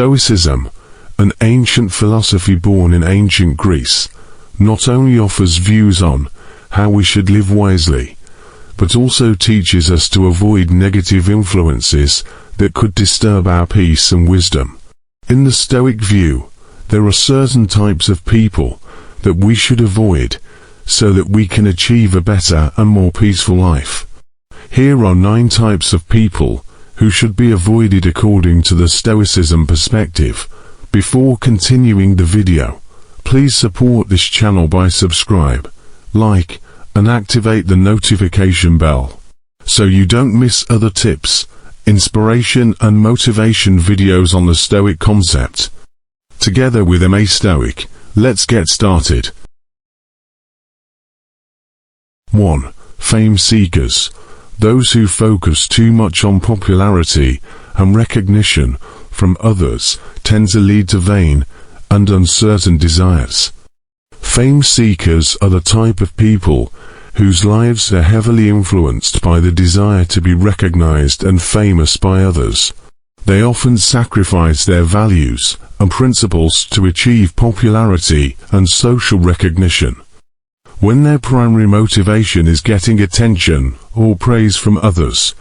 Stoicism, an ancient philosophy born in ancient Greece, not only offers views on how we should live wisely, but also teaches us to avoid negative influences that could disturb our peace and wisdom. In the Stoic view, there are certain types of people that we should avoid so that we can achieve a better and more peaceful life. Here are 9 types of people who should be avoided according to the Stoicism perspective. Before continuing the video, please support this channel by subscribe, like, and activate the notification bell, so you don't miss other tips, inspiration and motivation videos on the Stoic concept. Together with MA Stoic, let's get started. 1. Fame seekers. Those who focus too much on popularity and recognition from others tend to lead to vain and uncertain desires. Fame seekers are the type of people whose lives are heavily influenced by the desire to be recognized and famous by others. They often sacrifice their values and principles to achieve popularity and social recognition. When their primary motivation is getting attention or praise from others,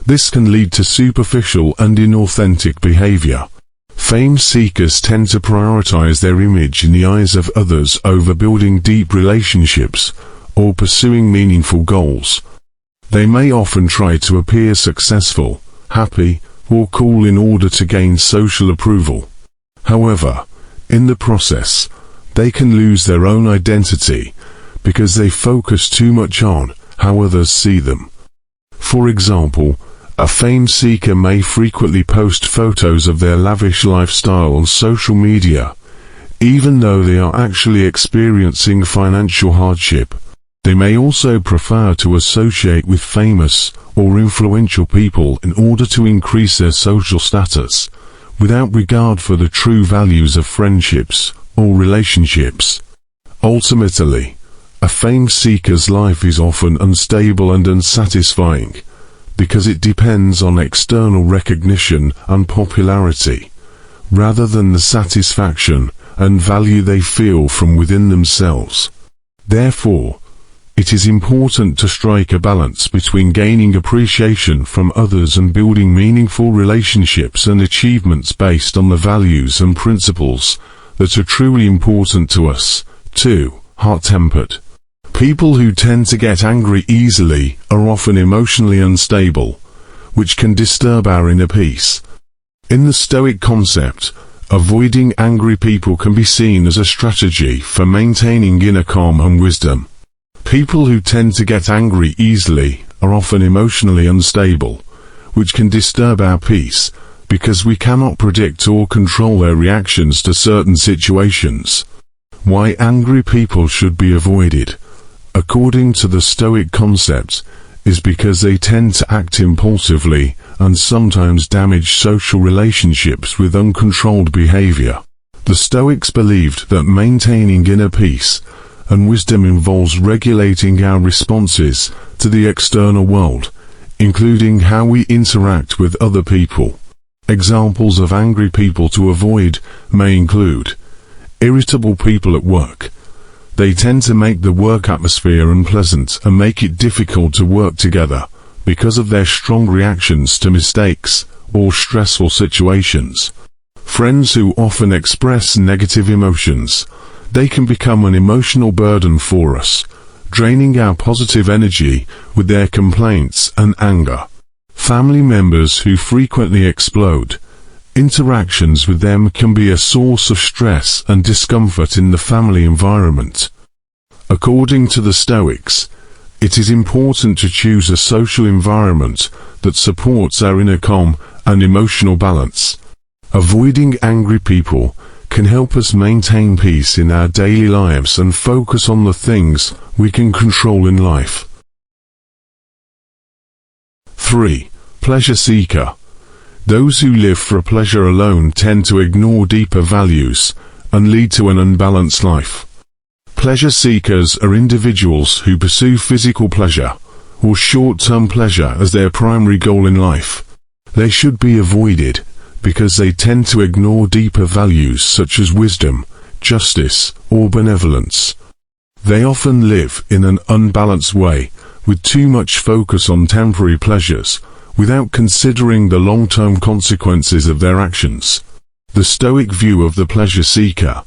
this can lead to superficial and inauthentic behavior. Fame seekers tend to prioritize their image in the eyes of others over building deep relationships or pursuing meaningful goals. They may often try to appear successful, happy, or cool in order to gain social approval. However, in the process, they can lose their own identity because they focus too much on how others see them. For example, a fame seeker may frequently post photos of their lavish lifestyle on social media, even though they are actually experiencing financial hardship. They may also prefer to associate with famous or influential people in order to increase their social status, without regard for the true values of friendships or relationships. Ultimately, a fame seeker's life is often unstable and unsatisfying, because it depends on external recognition and popularity, rather than the satisfaction and value they feel from within themselves. Therefore, it is important to strike a balance between gaining appreciation from others and building meaningful relationships and achievements based on the values and principles that are truly important to us. 2. Hot-tempered. People who tend to get angry easily are often emotionally unstable, which can disturb our inner peace. In the Stoic concept, avoiding angry people can be seen as a strategy for maintaining inner calm and wisdom. People who tend to get angry easily are often emotionally unstable, which can disturb our peace, because we cannot predict or control their reactions to certain situations. Why angry people should be avoided, according to the Stoic concept, is because they tend to act impulsively and sometimes damage social relationships with uncontrolled behavior. The Stoics believed that maintaining inner peace and wisdom involves regulating our responses to the external world, including how we interact with other people. Examples of angry people to avoid may include irritable people at work. They tend to make the work atmosphere unpleasant and make it difficult to work together because of their strong reactions to mistakes or stressful situations. Friends who often express negative emotions. They can become an emotional burden for us, draining our positive energy with their complaints and anger. Family members who frequently explode. Interactions with them can be a source of stress and discomfort in the family environment. According to the Stoics, it is important to choose a social environment that supports our inner calm and emotional balance. Avoiding angry people can help us maintain peace in our daily lives and focus on the things we can control in life. 3. Pleasure seeker. Those who live for pleasure alone tend to ignore deeper values and lead to an unbalanced life. Pleasure seekers are individuals who pursue physical pleasure or short-term pleasure as their primary goal in life. They should be avoided because they tend to ignore deeper values such as wisdom, justice, or benevolence. They often live in an unbalanced way, with too much focus on temporary pleasures, without considering the long-term consequences of their actions. The Stoic view of the pleasure seeker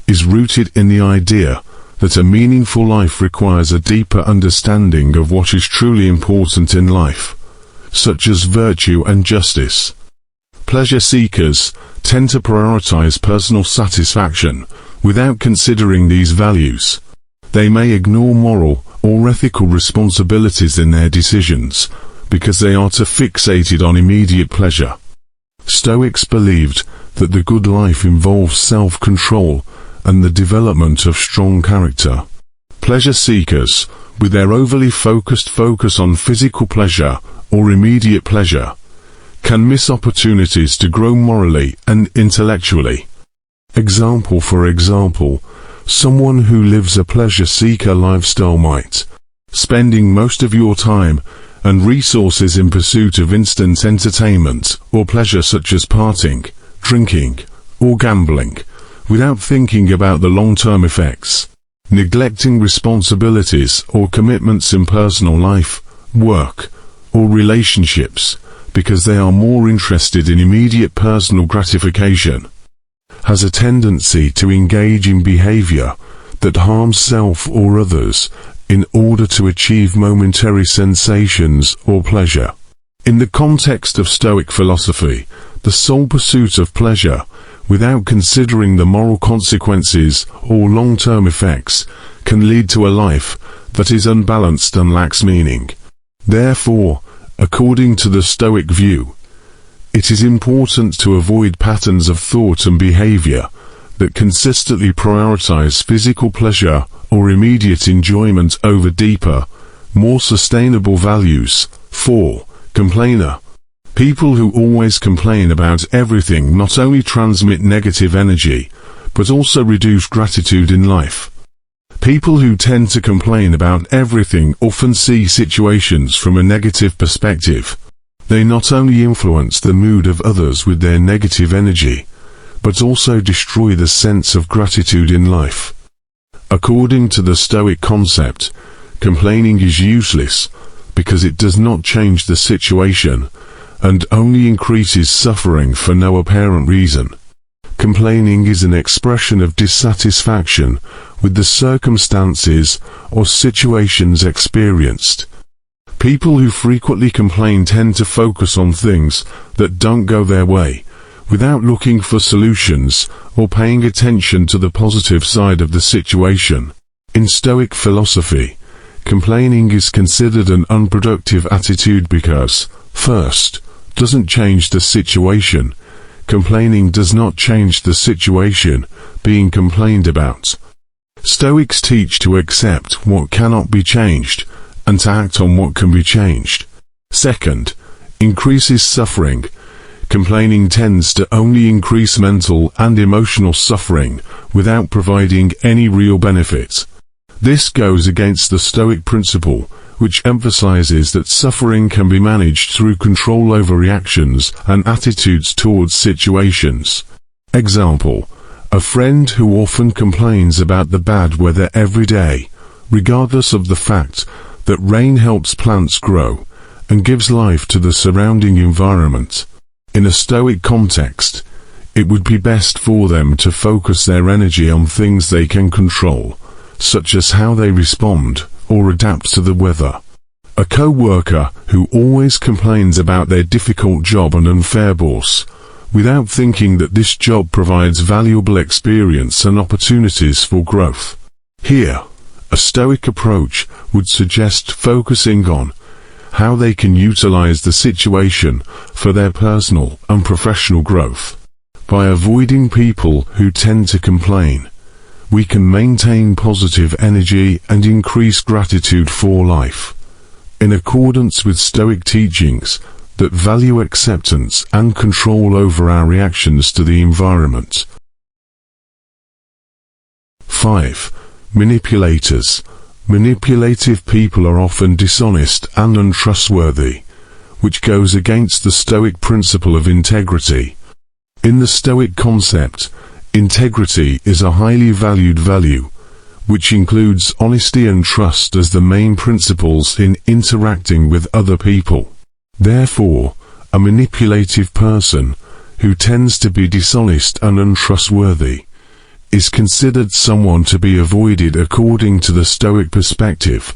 is rooted in the idea that a meaningful life requires a deeper understanding of what is truly important in life, such as virtue and justice. Pleasure seekers tend to prioritize personal satisfaction without considering these values. They may ignore moral or ethical responsibilities in their decisions because they are too fixated on immediate pleasure. Stoics believed that the good life involves self-control and the development of strong character. Pleasure seekers, with their overly focused focus on physical pleasure or immediate pleasure, can miss opportunities to grow morally and intellectually. For example, someone who lives a pleasure-seeker lifestyle might, spending most of your time and resources in pursuit of instant entertainment or pleasure such as partying, drinking, or gambling, without thinking about the long-term effects, neglecting responsibilities or commitments in personal life, work, or relationships, because they are more interested in immediate personal gratification, has a tendency to engage in behavior that harms self or others in order to achieve momentary sensations or pleasure. In the context of Stoic philosophy, the sole pursuit of pleasure, without considering the moral consequences or long-term effects, can lead to a life that is unbalanced and lacks meaning. Therefore, according to the Stoic view, it is important to avoid patterns of thought and behavior that consistently prioritize physical pleasure or immediate enjoyment over deeper, more sustainable values. 4. Complainer. People who always complain about everything not only transmit negative energy, but also reduce gratitude in life. People who tend to complain about everything often see situations from a negative perspective. They not only influence the mood of others with their negative energy, but also destroy the sense of gratitude in life. According to the Stoic concept, complaining is useless because it does not change the situation and only increases suffering for no apparent reason. Complaining is an expression of dissatisfaction with the circumstances or situations experienced. People who frequently complain tend to focus on things that don't go their way, without looking for solutions or paying attention to the positive side of the situation. In Stoic philosophy, complaining is considered an unproductive attitude because, first, doesn't change the situation. Complaining does not change the situation being complained about. Stoics teach to accept what cannot be changed and to act on what can be changed. Second, increases suffering. Complaining tends to only increase mental and emotional suffering without providing any real benefit. This goes against the Stoic principle, which emphasizes that suffering can be managed through control over reactions and attitudes towards situations. Example: a friend who often complains about the bad weather every day, regardless of the fact that rain helps plants grow and gives life to the surrounding environment. In a Stoic context, it would be best for them to focus their energy on things they can control, such as how they respond or adapt to the weather. A co-worker who always complains about their difficult job and unfair boss, without thinking that this job provides valuable experience and opportunities for growth. Here, a Stoic approach would suggest focusing on how they can utilize the situation for their personal and professional growth. By avoiding people who tend to complain, we can maintain positive energy and increase gratitude for life, in accordance with Stoic teachings that value acceptance and control over our reactions to the environment. 5. Manipulators. Manipulative people are often dishonest and untrustworthy, which goes against the Stoic principle of integrity. In the Stoic concept, integrity is a highly valued value, which includes honesty and trust as the main principles in interacting with other people. Therefore, a manipulative person, who tends to be dishonest and untrustworthy, is considered someone to be avoided according to the Stoic perspective.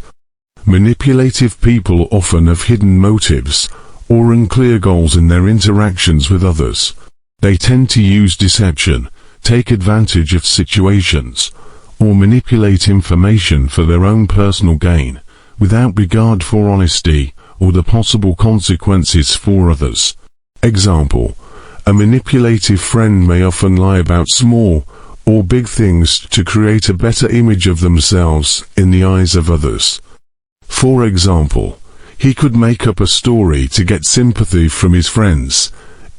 Manipulative people often have hidden motives, or unclear goals in their interactions with others. They tend to use deception, take advantage of situations, or manipulate information for their own personal gain, without regard for honesty or the possible consequences for others. Example: a manipulative friend may often lie about small or big things to create a better image of themselves in the eyes of others. For example, he could make up a story to get sympathy from his friends,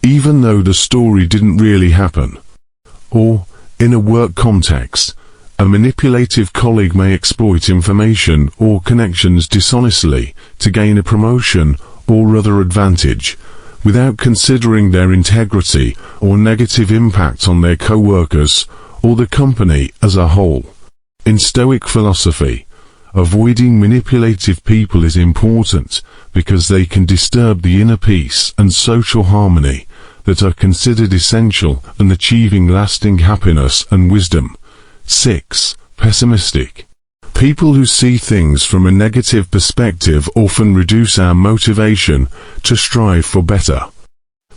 even though the story didn't really happen. Or, in a work context, a manipulative colleague may exploit information or connections dishonestly to gain a promotion or other advantage, without considering their integrity or negative impact on their co-workers or the company as a whole. In Stoic philosophy, avoiding manipulative people is important because they can disturb the inner peace and social harmony that are considered essential in achieving lasting happiness and wisdom. 6. Pessimistic. People who see things from a negative perspective often reduce our motivation to strive for better.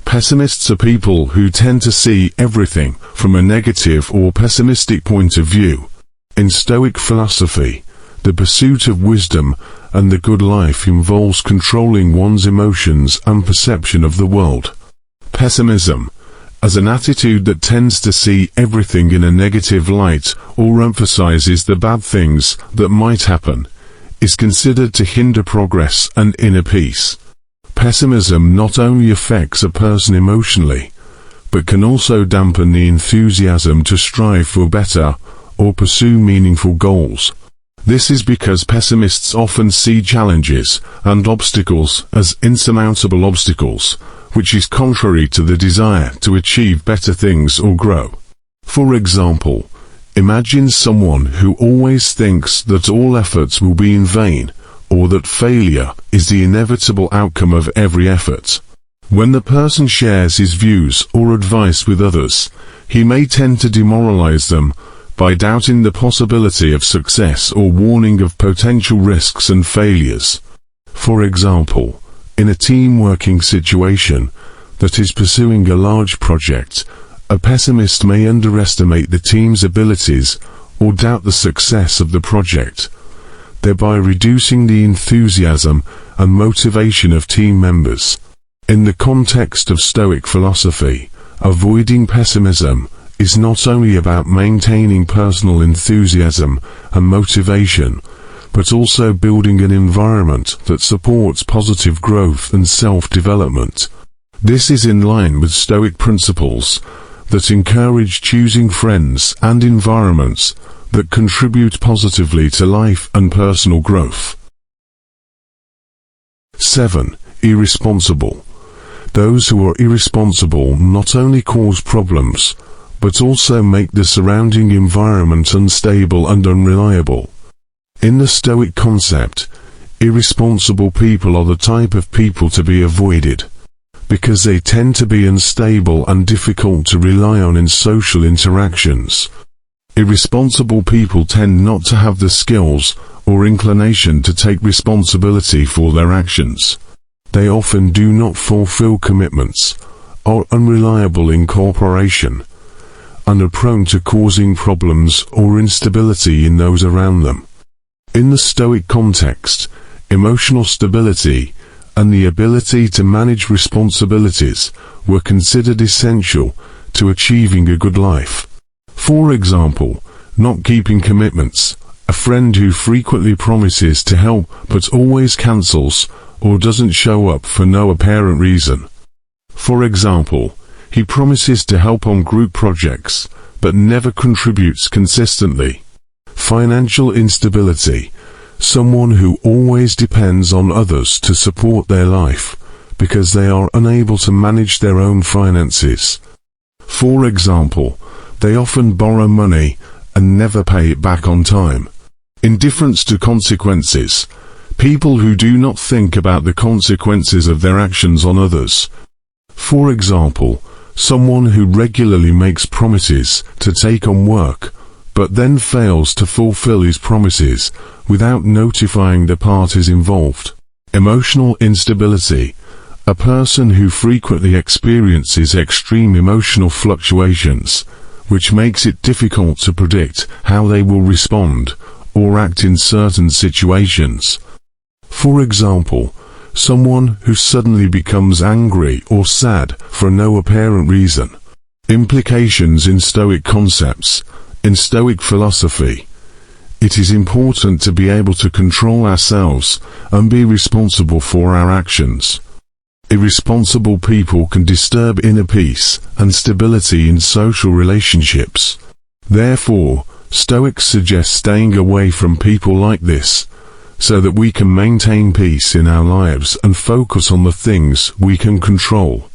Pessimists are people who tend to see everything from a negative or pessimistic point of view. In Stoic philosophy, the pursuit of wisdom and the good life involves controlling one's emotions and perception of the world. Pessimism, as an attitude that tends to see everything in a negative light or emphasizes the bad things that might happen, is considered to hinder progress and inner peace. Pessimism not only affects a person emotionally, but can also dampen the enthusiasm to strive for better or pursue meaningful goals. This is because pessimists often see challenges and obstacles as insurmountable obstacles, which is contrary to the desire to achieve better things or grow. For example, imagine someone who always thinks that all efforts will be in vain, or that failure is the inevitable outcome of every effort. When the person shares his views or advice with others, he may tend to demoralize them by doubting the possibility of success or warning of potential risks and failures. For example, in a team working situation that is pursuing a large project, a pessimist may underestimate the team's abilities or doubt the success of the project, thereby reducing the enthusiasm and motivation of team members. In the context of Stoic philosophy, avoiding pessimism is not only about maintaining personal enthusiasm and motivation, but also building an environment that supports positive growth and self-development. This is in line with Stoic principles that encourage choosing friends and environments that contribute positively to life and personal growth. 7. Irresponsible. Those who are irresponsible not only cause problems, but also make the surrounding environment unstable and unreliable. In the Stoic concept, irresponsible people are the type of people to be avoided, because they tend to be unstable and difficult to rely on in social interactions. Irresponsible people tend not to have the skills or inclination to take responsibility for their actions. They often do not fulfill commitments, are unreliable in cooperation, and are prone to causing problems or instability in those around them. In the Stoic context, emotional stability and the ability to manage responsibilities were considered essential to achieving a good life. For example, not keeping commitments, a friend who frequently promises to help but always cancels or doesn't show up for no apparent reason. For example, he promises to help on group projects, but never contributes consistently. Financial instability. Someone who always depends on others to support their life, because they are unable to manage their own finances. For example, they often borrow money and never pay it back on time. Indifference to consequences. People who do not think about the consequences of their actions on others. For example, someone who regularly makes promises to take on work, but then fails to fulfill his promises without notifying the parties involved. Emotional instability. A person who frequently experiences extreme emotional fluctuations, which makes it difficult to predict how they will respond or act in certain situations. For example, someone who suddenly becomes angry or sad for no apparent reason. Implications in Stoic concepts. In Stoic philosophy, it is important to be able to control ourselves and be responsible for our actions. Irresponsible people can disturb inner peace and stability in social relationships. Therefore, Stoics suggest staying away from people like this, so that we can maintain peace in our lives and focus on the things we can control.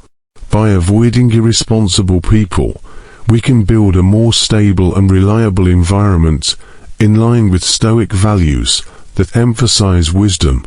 By avoiding irresponsible people, we can build a more stable and reliable environment in line with Stoic values that emphasize wisdom,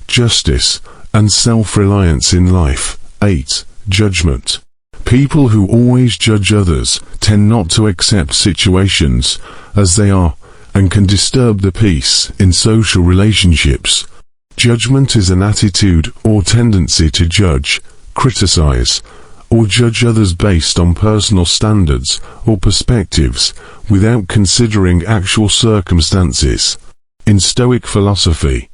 justice, and self-reliance in life. 8. Judgment. People who always judge others tend not to accept situations as they are and can disturb the peace in social relationships. Judgment is an attitude or tendency to judge, criticize, or judge others based on personal standards or perspectives without considering actual circumstances. In Stoic philosophy,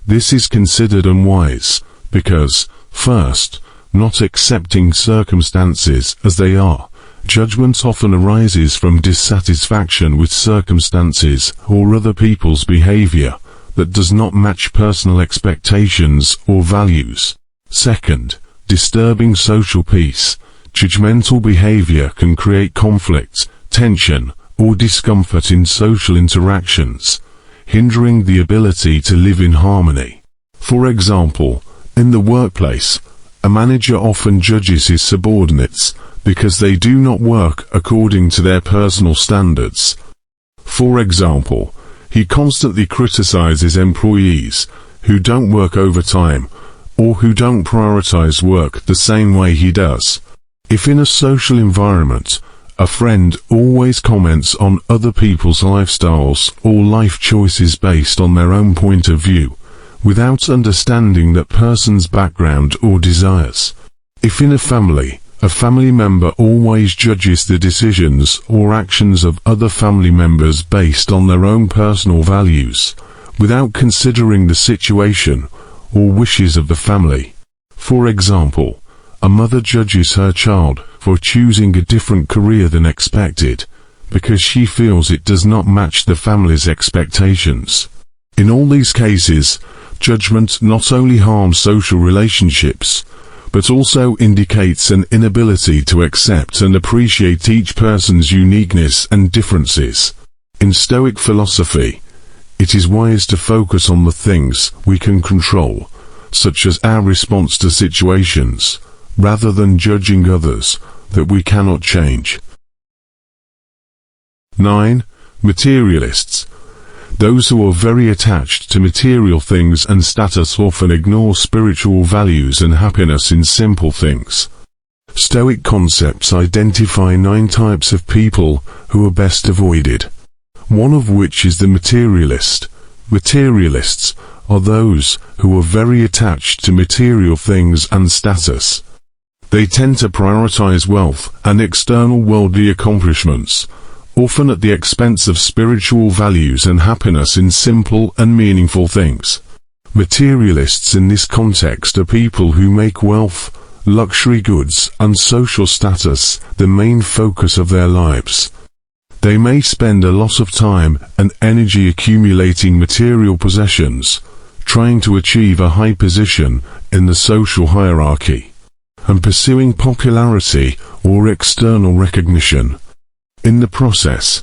this is considered unwise, because, first, not accepting circumstances as they are. Judgment often arises from dissatisfaction with circumstances or other people's behavior that does not match personal expectations or values. Second, disturbing social peace. Judgmental behavior can create conflict, tension, or discomfort in social interactions, hindering the ability to live in harmony. For example, in the workplace, a manager often judges his subordinates because they do not work according to their personal standards. For example, he constantly criticizes employees who don't work overtime or who don't prioritize work the same way he does. If in a social environment, a friend always comments on other people's lifestyles or life choices based on their own point of view, without understanding that person's background or desires. If in a family member always judges the decisions or actions of other family members based on their own personal values, without considering the situation or wishes of the family. For example, a mother judges her child for choosing a different career than expected, because she feels it does not match the family's expectations. In all these cases, judgment not only harms social relationships, but also indicates an inability to accept and appreciate each person's uniqueness and differences. In Stoic philosophy, it is wise to focus on the things we can control, such as our response to situations, rather than judging others that we cannot change. 9. Materialists. Those who are very attached to material things and status often ignore spiritual values and happiness in simple things. Stoic concepts identify 9 types of people who are best avoided, one of which is the materialist. Materialists are those who are very attached to material things and status. They tend to prioritize wealth and external worldly accomplishments, often at the expense of spiritual values and happiness in simple and meaningful things. Materialists in this context are people who make wealth, luxury goods, and social status the main focus of their lives. They may spend a lot of time and energy accumulating material possessions, trying to achieve a high position in the social hierarchy, and pursuing popularity or external recognition. In the process,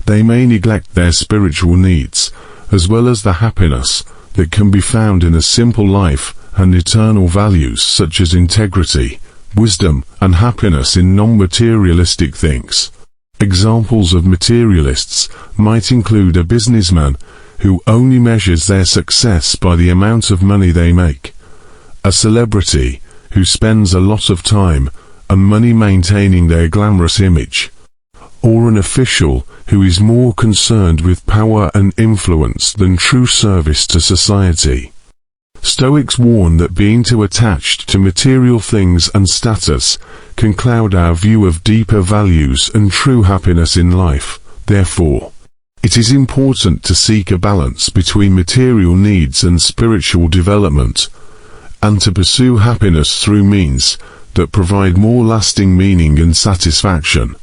they may neglect their spiritual needs, as well as the happiness that can be found in a simple life and eternal values such as integrity, wisdom, and happiness in non-materialistic things. Examples of materialists might include a businessman who only measures their success by the amount of money they make, a celebrity who spends a lot of time and money maintaining their glamorous image, or an official who is more concerned with power and influence than true service to society. Stoics warn that being too attached to material things and status can cloud our view of deeper values and true happiness in life. Therefore, it is important to seek a balance between material needs and spiritual development, and to pursue happiness through means that provide more lasting meaning and satisfaction.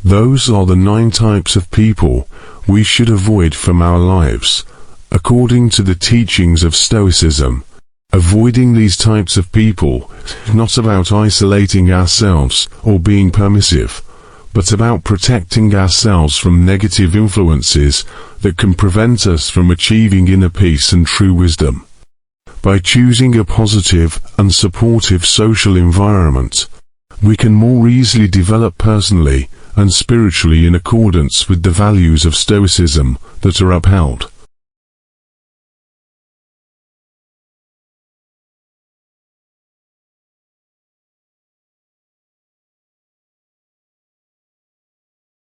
Those are the 9 types of people we should avoid from our lives, according to the teachings of Stoicism. Avoiding these types of people is not about isolating ourselves or being permissive, but about protecting ourselves from negative influences that can prevent us from achieving inner peace and true wisdom. By choosing a positive and supportive social environment, we can more easily develop personally and spiritually in accordance with the values of Stoicism that are upheld.